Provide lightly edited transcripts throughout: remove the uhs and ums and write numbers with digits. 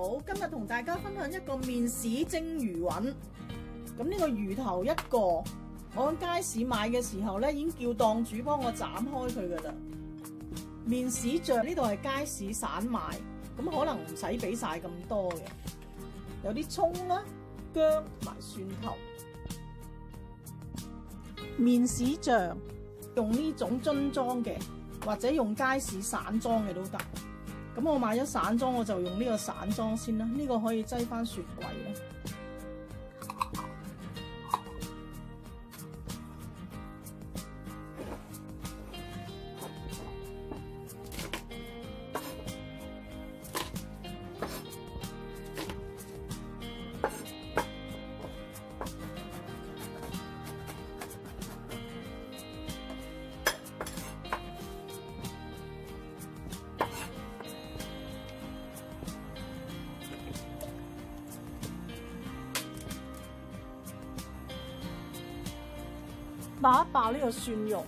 好，今日同大家分享一個麵豉蒸魚雲。咁呢個魚頭一個，我喺街市買嘅時候咧，已經叫檔主幫我斬開佢噶啦。麵豉醬呢度係街市散賣，咁可能唔使俾晒咁多嘅，有啲葱啦、薑同埋蒜頭。麵豉醬用呢種樽裝嘅，或者用街市散裝嘅都得。咁我買咗散裝，我就用呢個散裝先啦。呢個可以擠返雪櫃啦。爆一爆呢個蒜蓉，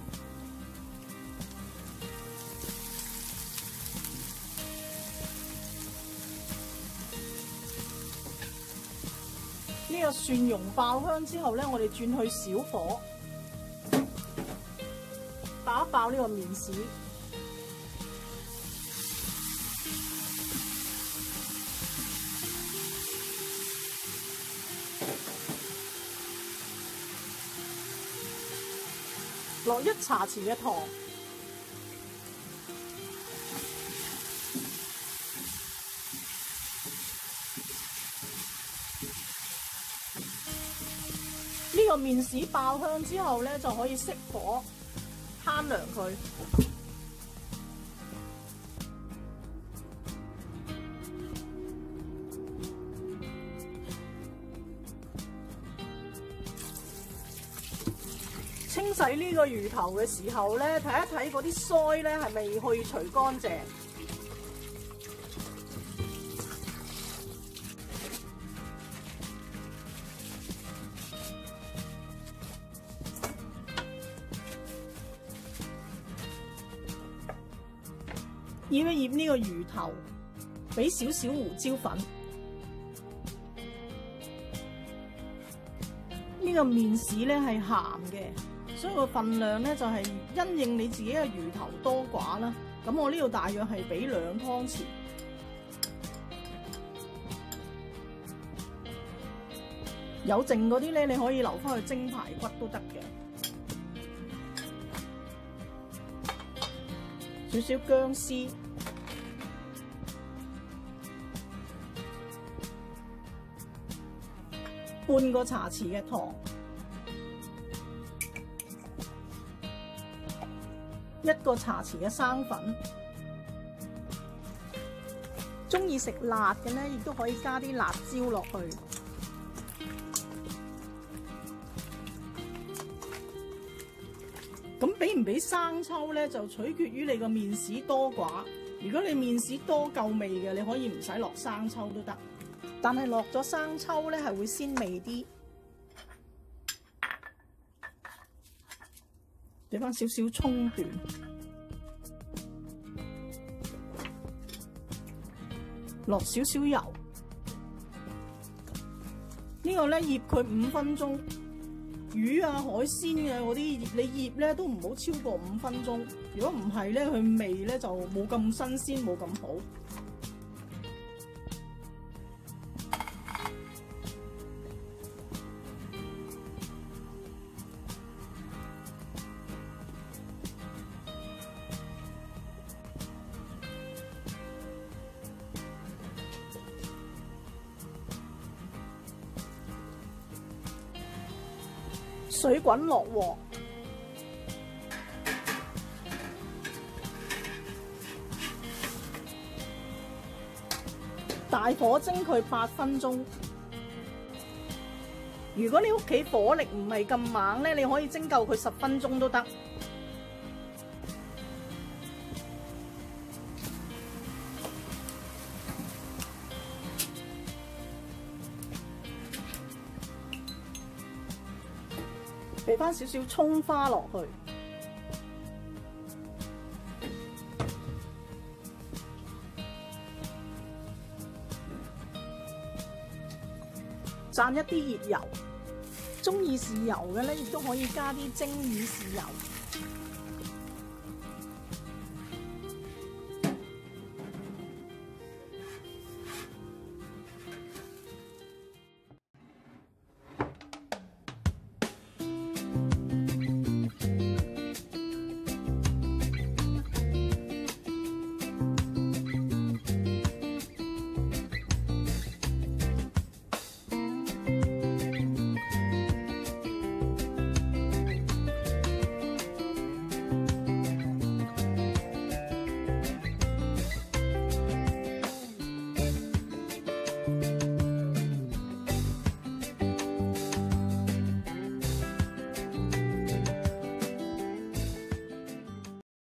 呢個蒜蓉爆香之後咧，我哋轉去小火，爆一爆呢個麵豉。落1茶匙嘅糖，呢個麵豉爆香之後咧，就可以熄火，慳涼佢。清洗呢個魚頭嘅時候咧，睇一睇嗰啲腮咧係咪去除乾淨。醃一醃呢個魚頭，俾少少胡椒粉。呢個麵豉咧係鹹嘅。所以個份量咧就係因應你自己嘅魚頭多寡啦。咁我呢度大約係俾2湯匙。有剩嗰啲咧，你可以留翻去蒸排骨都得嘅。少少薑絲，半個茶匙嘅糖。1個茶匙嘅生粉，中意食辣嘅咧，亦都可以加啲辣椒落去。咁俾唔俾生抽咧，就取決於你個麵豉多寡。如果你麵豉多夠味嘅，你可以唔使落生抽都得。但係落咗生抽咧，係會鮮味啲。俾翻少少葱段，落少少油。呢個咧醃佢5分鐘。魚啊、海鮮啊嗰啲，你醃咧都唔好超過5分鐘。如果唔係咧，佢味咧就冇咁新鮮，冇咁好。水滾落鑊，大火蒸佢8分鐘。如果你屋企火力唔係咁猛咧，你可以蒸夠佢10分鐘都得。俾翻少少葱花落去，灒一啲熱油。中意豉油嘅咧，亦都可以加啲蒸魚豉油。